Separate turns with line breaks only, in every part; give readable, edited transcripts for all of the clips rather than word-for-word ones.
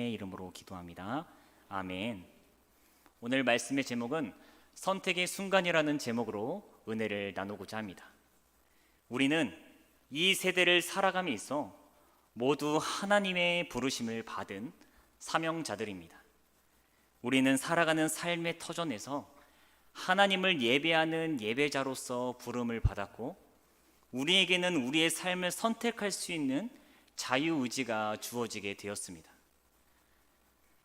이름으로 기도합니다. 아멘. 오늘 말씀의 제목은 선택의 순간이라는 제목으로 은혜를 나누고자 합니다. 우리는 이 세대를 살아감에 있어 모두 하나님의 부르심을 받은 사명자들입니다. 우리는 살아가는 삶의 터전에서 하나님을 예배하는 예배자로서 부름을 받았고, 우리에게는 우리의 삶을 선택할 수 있는 자유의지가 주어지게 되었습니다.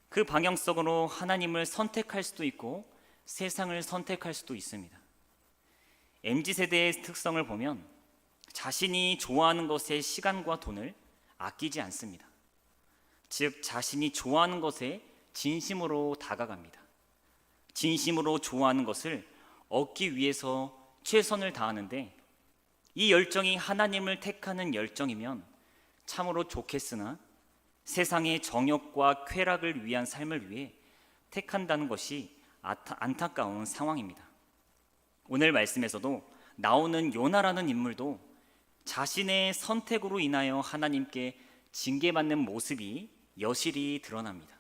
그 방향성으로 하나님을 선택할 수도 있고 세상을 선택할 수도 있습니다. MZ세대의 특성을 보면 자신이 좋아하는 것에 시간과 돈을 아끼지 않습니다. 즉, 자신이 좋아하는 것에 진심으로 다가갑니다. 진심으로 좋아하는 것을 얻기 위해서 최선을 다하는데, 이 열정이 하나님을 택하는 열정이면 참으로 좋겠으나 세상의 정욕과 쾌락을 위한 삶을 위해 택한다는 것이 안타까운 상황입니다. 오늘 말씀에서도 나오는 요나라는 인물도 자신의 선택으로 인하여 하나님께 징계받는 모습이 여실히 드러납니다.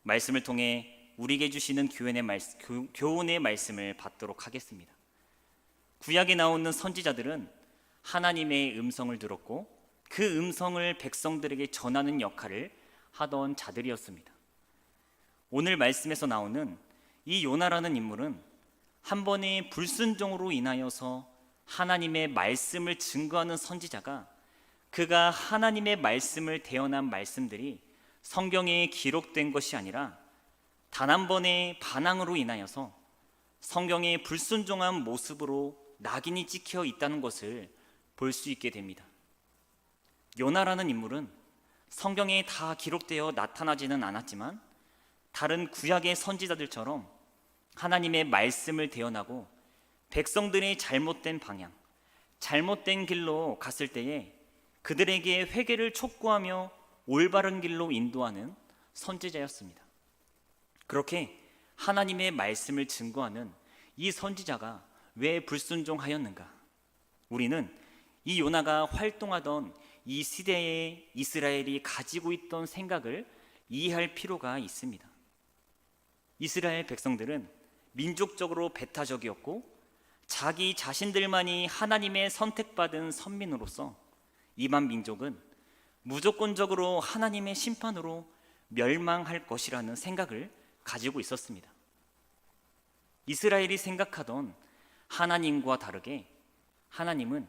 말씀을 통해 우리에게 주시는 교훈의 말씀을 받도록 하겠습니다. 구약에 나오는 선지자들은 하나님의 음성을 들었고 그 음성을 백성들에게 전하는 역할을 하던 자들이었습니다. 오늘 말씀에서 나오는 이 요나라는 인물은 한 번의 불순종으로 인하여서 하나님의 말씀을 증거하는 선지자가, 그가 하나님의 말씀을 대언한 말씀들이 성경에 기록된 것이 아니라 단 한 번의 반항으로 인하여서 성경의 불순종한 모습으로 낙인이 찍혀 있다는 것을 볼 수 있게 됩니다. 요나라는 인물은 성경에 다 기록되어 나타나지는 않았지만 다른 구약의 선지자들처럼 하나님의 말씀을 대언하고 백성들의 잘못된 방향, 잘못된 길로 갔을 때에 그들에게 회개를 촉구하며 올바른 길로 인도하는 선지자였습니다. 그렇게 하나님의 말씀을 증거하는 이 선지자가 왜 불순종하였는가? 우리는 이 요나가 활동하던 이 시대에 이스라엘이 가지고 있던 생각을 이해할 필요가 있습니다. 이스라엘 백성들은 민족적으로 배타적이었고 자기 자신들만이 하나님의 선택받은 선민으로서 이방 민족은 무조건적으로 하나님의 심판으로 멸망할 것이라는 생각을 가지고 있었습니다. 이스라엘이 생각하던 하나님과 다르게 하나님은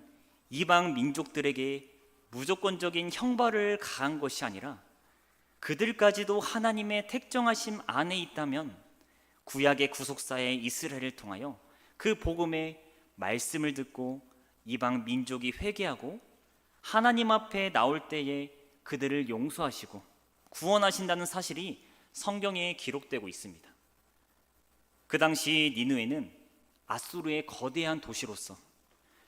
이방 민족들에게 무조건적인 형벌을 가한 것이 아니라 그들까지도 하나님의 택정하심 안에 있다면 구약의 구속사의 이스라엘을 통하여 그 복음의 말씀을 듣고 이방 민족이 회개하고 하나님 앞에 나올 때에 그들을 용서하시고 구원하신다는 사실이 성경에 기록되고 있습니다. 그 당시 니느웨는 아수르의 거대한 도시로서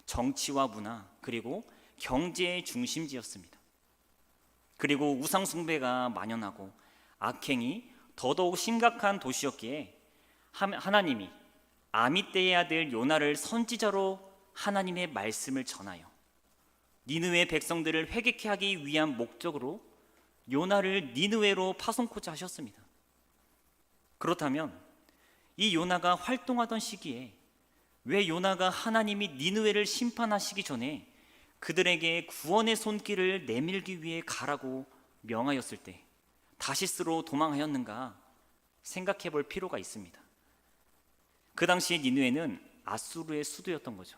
정치와 문화 그리고 경제의 중심지였습니다. 그리고 우상 숭배가 만연하고 악행이 더더욱 심각한 도시였기에 하나님이 아미떼의 아들 요나를 선지자로 하나님의 말씀을 전하여 니느웨 백성들을 회개케 하기 위한 목적으로 요나를 니느웨로 파송코자 하셨습니다. 그렇다면 이 요나가 활동하던 시기에 왜 요나가 하나님이 니느웨를 심판하시기 전에 그들에게 구원의 손길을 내밀기 위해 가라고 명하였을 때 다시스로 도망하였는가 생각해 볼 필요가 있습니다. 그 당시 니느웨는 아수르의 수도였던 거죠.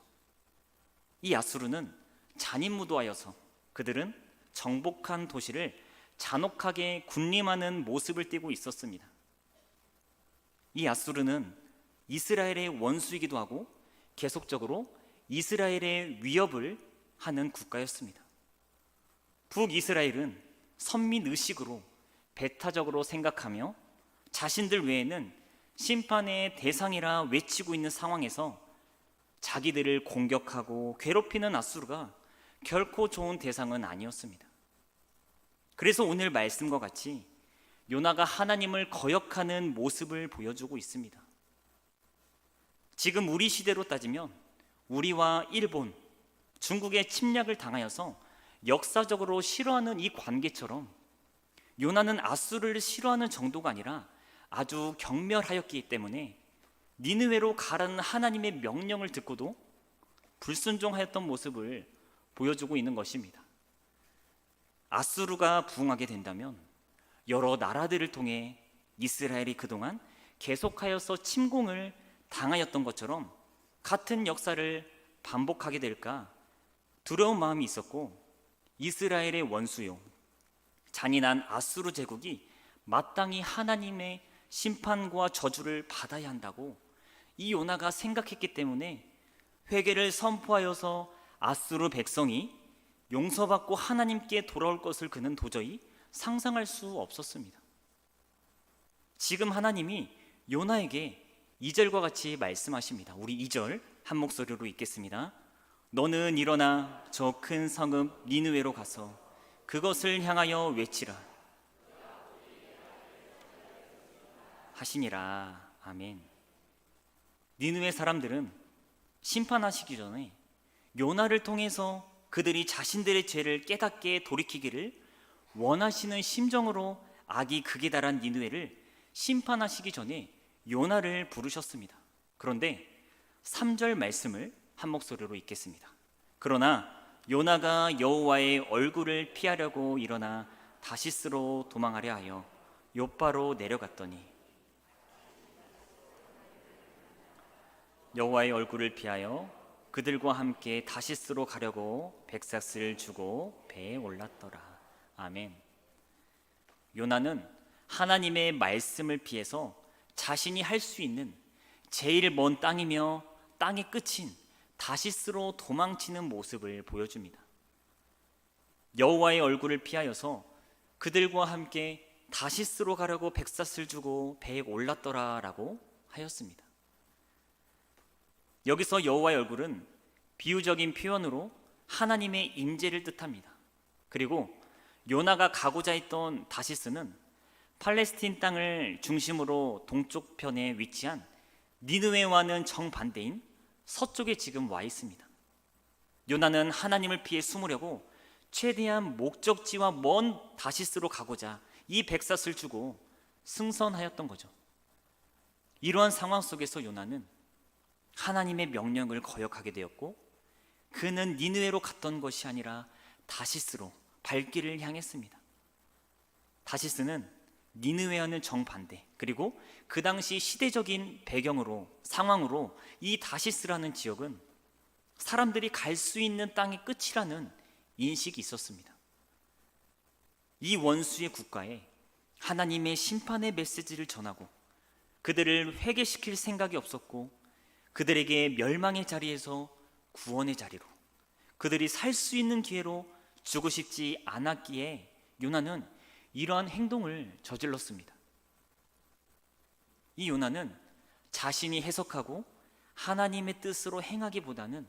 이 아수르는 잔인무도하여서 그들은 정복한 도시를 잔혹하게 군림하는 모습을 띠고 있었습니다. 이 아수르는 이스라엘의 원수이기도 하고 계속적으로 이스라엘의 위협을 하는 국가였습니다. 북이스라엘은 선민의식으로 배타적으로 생각하며 자신들 외에는 심판의 대상이라 외치고 있는 상황에서 자기들을 공격하고 괴롭히는 아수르가 결코 좋은 대상은 아니었습니다. 그래서 오늘 말씀과 같이 요나가 하나님을 거역하는 모습을 보여주고 있습니다. 지금 우리 시대로 따지면 우리와 일본, 중국의 침략을 당하여서 역사적으로 싫어하는 이 관계처럼 요나는 앗수르를 싫어하는 정도가 아니라 아주 경멸하였기 때문에 니느웨로 가라는 하나님의 명령을 듣고도 불순종하였던 모습을 보여주고 있는 것입니다. 앗수르가 부흥하게 된다면 여러 나라들을 통해 이스라엘이 그동안 계속하여서 침공을 당하였던 것처럼 같은 역사를 반복하게 될까 두려운 마음이 있었고, 이스라엘의 원수요 잔인한 앗수르 제국이 마땅히 하나님의 심판과 저주를 받아야 한다고 이 요나가 생각했기 때문에 회개를 선포하여서 앗수르 백성이 용서받고 하나님께 돌아올 것을 그는 도저히 상상할 수 없었습니다. 지금 하나님이 요나에게 2절과 같이 말씀하십니다. 우리 2절 한 목소리로 읽겠습니다. 너는 일어나 저 큰 성읍 니느웨로 가서 그것을 향하여 외치라 하시니라. 아멘. 니느웨 사람들은 심판하시기 전에 요나를 통해서 그들이 자신들의 죄를 깨닫게 돌이키기를 원하시는 심정으로 악이 극에 달한 니느웨를 심판하시기 전에 요나를 부르셨습니다. 그런데 3절 말씀을 한 목소리로 읽겠습니다. 그러나 요나가 여호와의 얼굴을 피하려고 일어나 다시스로 도망하려 하여 욥바로 내려갔더니 여호와의 얼굴을 피하여 그들과 함께 다시스로 가려고 백삭을 주고 배에 올랐더라. 아멘. 요나는 하나님의 말씀을 피해서 자신이 할 수 있는 제일 먼 땅이며 땅의 끝인 다시스로 도망치는 모습을 보여줍니다. 여호와의 얼굴을 피하여서 그들과 함께 다시스로 가려고 백삭을 주고 배에 올랐더라라고 하였습니다. 여기서 여호와의 얼굴은 비유적인 표현으로 하나님의 임재를 뜻합니다. 그리고 요나가 가고자 했던 다시스는 팔레스틴 땅을 중심으로 동쪽 편에 위치한 니느웨와는 정반대인 서쪽에 지금 와 있습니다. 요나는 하나님을 피해 숨으려고 최대한 목적지와 먼 다시스로 가고자 이 백삭을 주고 승선하였던 거죠. 이러한 상황 속에서 요나는 하나님의 명령을 거역하게 되었고, 그는 니느웨로 갔던 것이 아니라 다시스로 발길을 향했습니다. 다시스는 니느웨와는 정반대, 그리고 그 당시 시대적인 배경으로 상황으로 이 다시스라는 지역은 사람들이 갈 수 있는 땅의 끝이라는 인식이 있었습니다. 이 원수의 국가에 하나님의 심판의 메시지를 전하고 그들을 회개시킬 생각이 없었고, 그들에게 멸망의 자리에서 구원의 자리로, 그들이 살 수 있는 기회로 주고 싶지 않았기에 요나는 이러한 행동을 저질렀습니다. 이 요나는 자신이 해석하고 하나님의 뜻으로 행하기보다는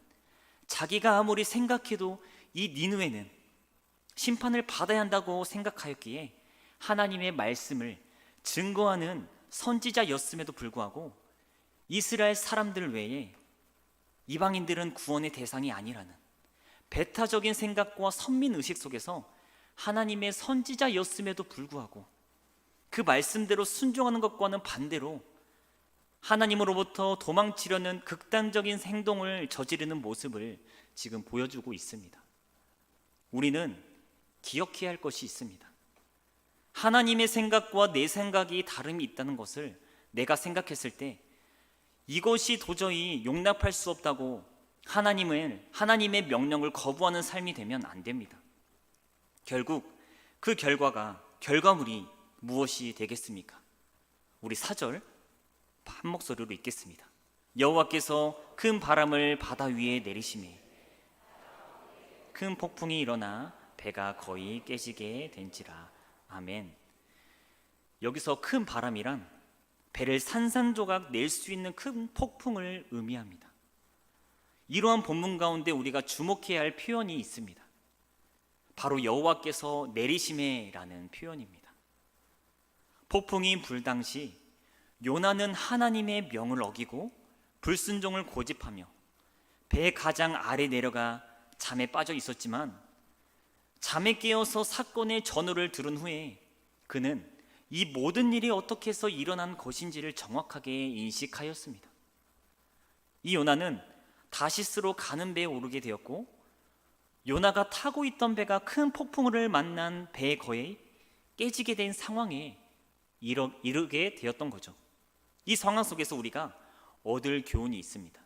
자기가 아무리 생각해도 이 니느웨는 심판을 받아야 한다고 생각하였기에 하나님의 말씀을 증거하는 선지자였음에도 불구하고 이스라엘 사람들 외에 이방인들은 구원의 대상이 아니라는 배타적인 생각과 선민의식 속에서 하나님의 선지자였음에도 불구하고 그 말씀대로 순종하는 것과는 반대로 하나님으로부터 도망치려는 극단적인 행동을 저지르는 모습을 지금 보여주고 있습니다. 우리는 기억해야 할 것이 있습니다. 하나님의 생각과 내 생각이 다름이 있다는 것을 내가 생각했을 때 이것이 도저히 용납할 수 없다고 하나님의 명령을 거부하는 삶이 되면 안 됩니다. 결국 그 결과물이 무엇이 되겠습니까? 우리 4절 한 목소리로 읽겠습니다. 여호와께서 큰 바람을 바다 위에 내리시매 큰 폭풍이 일어나 배가 거의 깨지게 된지라. 아멘. 여기서 큰 바람이란 배를 산산조각 낼 수 있는 큰 폭풍을 의미합니다. 이러한 본문 가운데 우리가 주목해야 할 표현이 있습니다. 바로 여호와께서 내리시매라는 표현입니다. 폭풍이 불 당시 요나는 하나님의 명을 어기고 불순종을 고집하며 배 가장 아래 내려가 잠에 빠져 있었지만 잠에 깨어서 사건의 전후를 들은 후에 그는 이 모든 일이 어떻게 해서 일어난 것인지를 정확하게 인식하였습니다. 이 요나는 다시스로 가는 배에 오르게 되었고, 요나가 타고 있던 배가 큰 폭풍우를 만난 배에 거의 깨지게 된 상황에 이르게 되었던 거죠. 이 상황 속에서 우리가 얻을 교훈이 있습니다.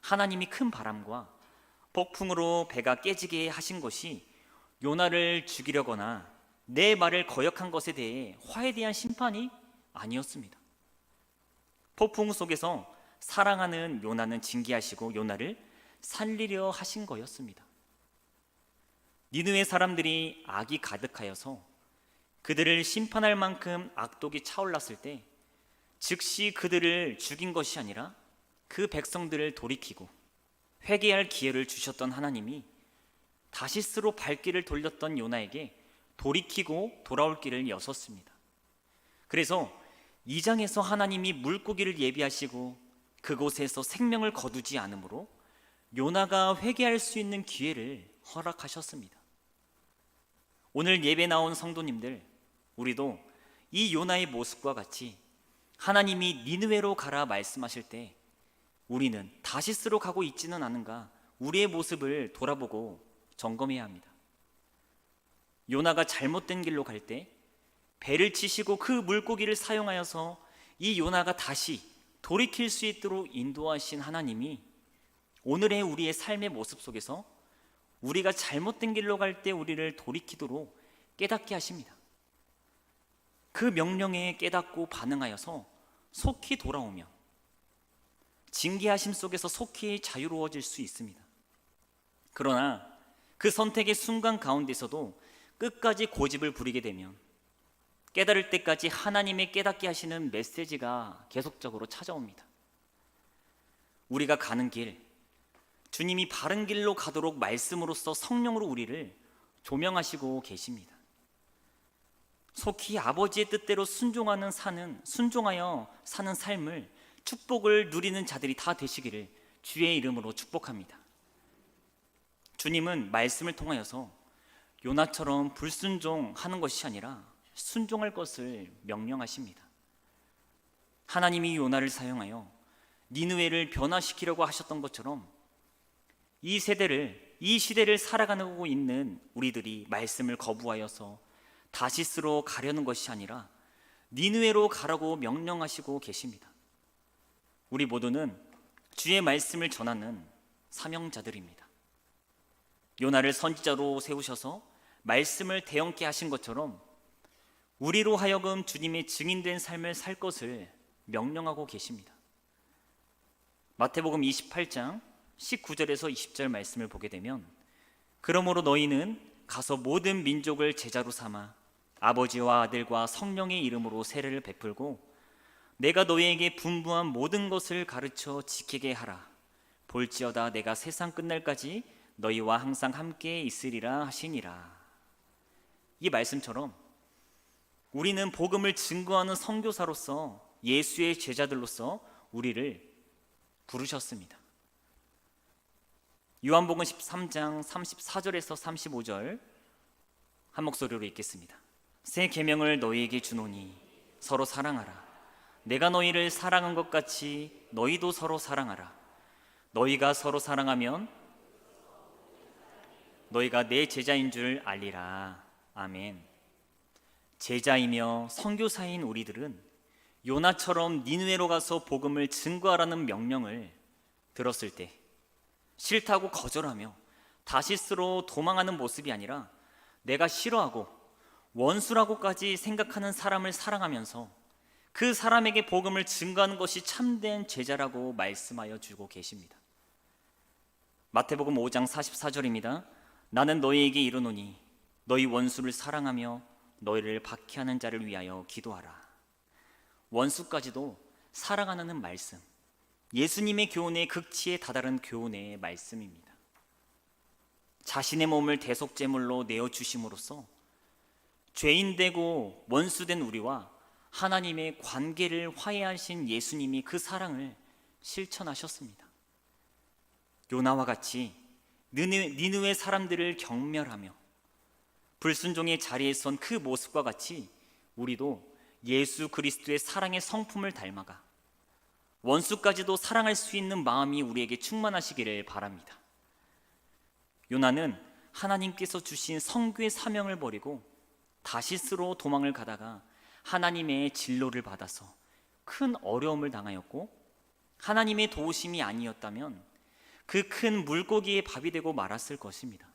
하나님이 큰 바람과 폭풍으로 배가 깨지게 하신 것이 요나를 죽이려거나 내 말을 거역한 것에 대해 화에 대한 심판이 아니었습니다. 폭풍 속에서 사랑하는 요나는 징계하시고 요나를 살리려 하신 거였습니다. 니느웨 사람들이 악이 가득하여서 그들을 심판할 만큼 악독이 차올랐을 때 즉시 그들을 죽인 것이 아니라 그 백성들을 돌이키고 회개할 기회를 주셨던 하나님이 다시스로 발길을 돌렸던 요나에게 돌이키고 돌아올 길을 여섰습니다. 그래서 2장에서 하나님이 물고기를 예비하시고 그곳에서 생명을 거두지 않으므로 요나가 회개할 수 있는 기회를 허락하셨습니다. 오늘 예배 나온 성도님들, 우리도 이 요나의 모습과 같이 하나님이 니느웨로 가라 말씀하실 때 우리는 다시스로 가고 있지는 않은가 우리의 모습을 돌아보고 점검해야 합니다. 요나가 잘못된 길로 갈 때 배를 치시고 그 물고기를 사용하여서 이 요나가 다시 돌이킬 수 있도록 인도하신 하나님이 오늘의 우리의 삶의 모습 속에서 우리가 잘못된 길로 갈 때 우리를 돌이키도록 깨닫게 하십니다. 그 명령에 깨닫고 반응하여서 속히 돌아오면 징계하심 속에서 속히 자유로워질 수 있습니다. 그러나 그 선택의 순간 가운데서도 끝까지 고집을 부리게 되면 깨달을 때까지 하나님의 깨닫게 하시는 메시지가 계속적으로 찾아옵니다. 우리가 가는 길, 주님이 바른 길로 가도록 말씀으로써 성령으로 우리를 조명하시고 계십니다. 속히 아버지의 뜻대로 순종하여 사는 삶을 축복을 누리는 자들이 다 되시기를 주의 이름으로 축복합니다. 주님은 말씀을 통하여서 요나처럼 불순종하는 것이 아니라 순종할 것을 명령하십니다. 하나님이 요나를 사용하여 니느웨를 변화시키려고 하셨던 것처럼 이 시대를 살아가고 있는 우리들이 말씀을 거부하여서 다시스로 가려는 것이 아니라 니느웨로 가라고 명령하시고 계십니다. 우리 모두는 주의 말씀을 전하는 사명자들입니다. 요나를 선지자로 세우셔서 말씀을 대언케 하신 것처럼 우리로 하여금 주님의 증인된 삶을 살 것을 명령하고 계십니다. 마태복음 28장 19절에서 20절 말씀을 보게 되면 그러므로 너희는 가서 모든 민족을 제자로 삼아 아버지와 아들과 성령의 이름으로 세례를 베풀고 내가 너희에게 분부한 모든 것을 가르쳐 지키게 하라. 볼지어다 내가 세상 끝날까지 너희와 항상 함께 있으리라 하시니라. 이 말씀처럼 우리는 복음을 증거하는 선교사로서 예수의 제자들로서 우리를 부르셨습니다. 요한복음 13장 34절에서 35절 한 목소리로 읽겠습니다. 새 계명을 너희에게 주노니 서로 사랑하라. 내가 너희를 사랑한 것 같이 너희도 서로 사랑하라. 너희가 서로 사랑하면 너희가 내 제자인 줄 알리라. 아멘. 제자이며 선교사인 우리들은 요나처럼 니느웨로 가서 복음을 증거하라는 명령을 들었을 때 싫다고 거절하며 다시스로 도망하는 모습이 아니라 내가 싫어하고 원수라고까지 생각하는 사람을 사랑하면서 그 사람에게 복음을 증거하는 것이 참된 제자라고 말씀하여 주고 계십니다. 마태복음 5장 44절입니다. 나는 너희에게 이르노니 너희 원수를 사랑하며 너희를 박해하는 자를 위하여 기도하라. 원수까지도 사랑하는 말씀, 예수님의 교훈의 극치에 다다른 교훈의 말씀입니다. 자신의 몸을 대속제물로 내어주심으로써 죄인되고 원수된 우리와 하나님의 관계를 화해하신 예수님이 그 사랑을 실천하셨습니다. 요나와 같이 니느웨 사람들을 경멸하며 불순종의 자리에 선 그 모습과 같이 우리도 예수 그리스도의 사랑의 성품을 닮아가 원수까지도 사랑할 수 있는 마음이 우리에게 충만하시기를 바랍니다. 요나는 하나님께서 주신 선교의 사명을 버리고 다시스로 도망을 가다가 하나님의 진로를 받아서 큰 어려움을 당하였고, 하나님의 도우심이 아니었다면 그 큰 물고기의 밥이 되고 말았을 것입니다.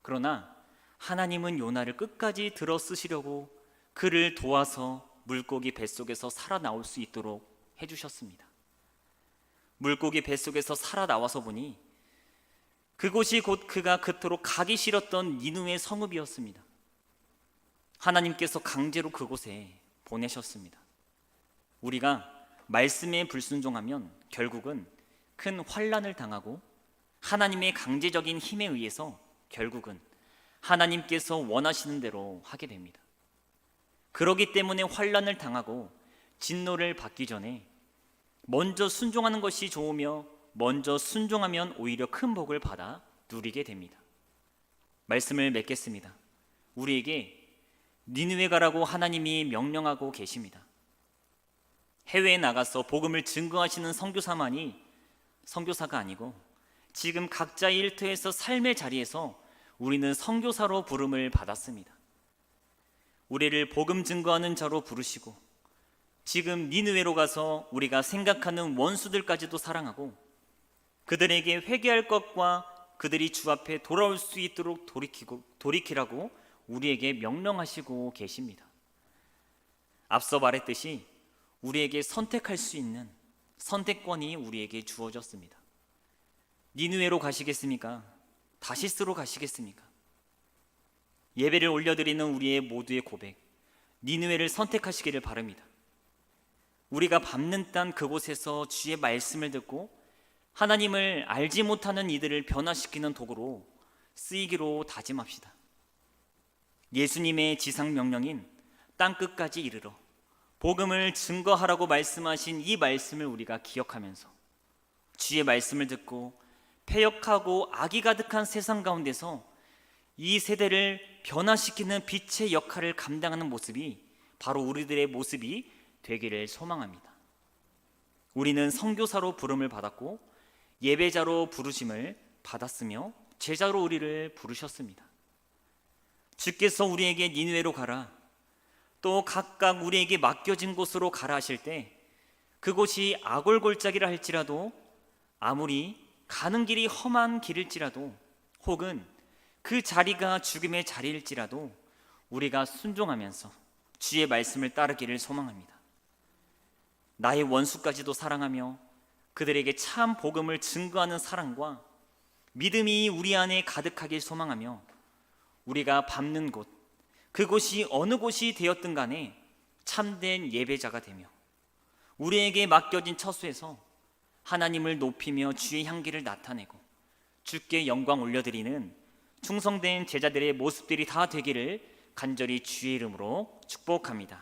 그러나 하나님은 요나를 끝까지 들어 쓰시려고 그를 도와서 물고기 뱃속에서 살아나올 수 있도록 해주셨습니다. 물고기 뱃속에서 살아나와서 보니 그곳이 곧 그가 그토록 가기 싫었던 니느웨 성읍이었습니다. 하나님께서 강제로 그곳에 보내셨습니다. 우리가 말씀에 불순종하면 결국은 큰 환난을 당하고 하나님의 강제적인 힘에 의해서 결국은 하나님께서 원하시는 대로 하게 됩니다. 그러기 때문에 환난을 당하고 진노를 받기 전에 먼저 순종하는 것이 좋으며 먼저 순종하면 오히려 큰 복을 받아 누리게 됩니다. 말씀을 맺겠습니다. 우리에게 니느웨 가라고 하나님이 명령하고 계십니다. 해외에 나가서 복음을 증거하시는 선교사만이 선교사가 아니고 지금 각자의 일터에서 삶의 자리에서 우리는 선교사로 부름을 받았습니다. 우리를 복음 증거하는 자로 부르시고 지금 니느웨로 가서 우리가 생각하는 원수들까지도 사랑하고 그들에게 회개할 것과 그들이 주 앞에 돌아올 수 있도록 돌이키라고 우리에게 명령하시고 계십니다. 앞서 말했듯이 우리에게 선택할 수 있는 선택권이 우리에게 주어졌습니다. 니느웨로 가시겠습니까? 다시스로 가시겠습니까? 예배를 올려드리는 우리의 모두의 고백, 니느웨를 선택하시기를 바랍니다. 우리가 밟는 땅 그곳에서 주의 말씀을 듣고 하나님을 알지 못하는 이들을 변화시키는 도구로 쓰이기로 다짐합시다. 예수님의 지상 명령인 땅끝까지 이르러 복음을 증거하라고 말씀하신 이 말씀을 우리가 기억하면서 주의 말씀을 듣고 패역하고 악이 가득한 세상 가운데서 이 세대를 변화시키는 빛의 역할을 감당하는 모습이 바로 우리들의 모습이 되기를 소망합니다. 우리는 선교사로 부름을 받았고 예배자로 부르심을 받았으며 제자로 우리를 부르셨습니다. 주께서 우리에게 니느웨로 가라, 또 각각 우리에게 맡겨진 곳으로 가라 하실 때 그곳이 아골골짜기라 할지라도, 아무리 가는 길이 험한 길일지라도, 혹은 그 자리가 죽음의 자리일지라도 우리가 순종하면서 주의 말씀을 따르기를 소망합니다. 나의 원수까지도 사랑하며 그들에게 참 복음을 증거하는 사랑과 믿음이 우리 안에 가득하길 소망하며 우리가 밟는 곳, 그곳이 어느 곳이 되었든 간에 참된 예배자가 되며 우리에게 맡겨진 처소에서 하나님을 높이며 주의 향기를 나타내고 주께 영광 올려드리는 충성된 제자들의 모습들이 다 되기를 간절히 주의 이름으로 축복합니다.